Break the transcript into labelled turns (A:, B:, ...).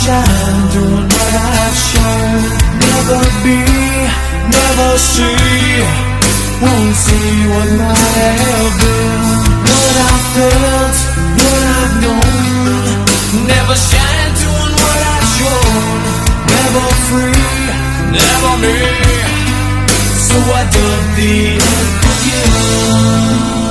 A: shine doing what I've shown. Never be, never see, won't see what might have been. What I felt, what I've known. Never shine doing what I've shown. Never free, never me. So I dug the end of you.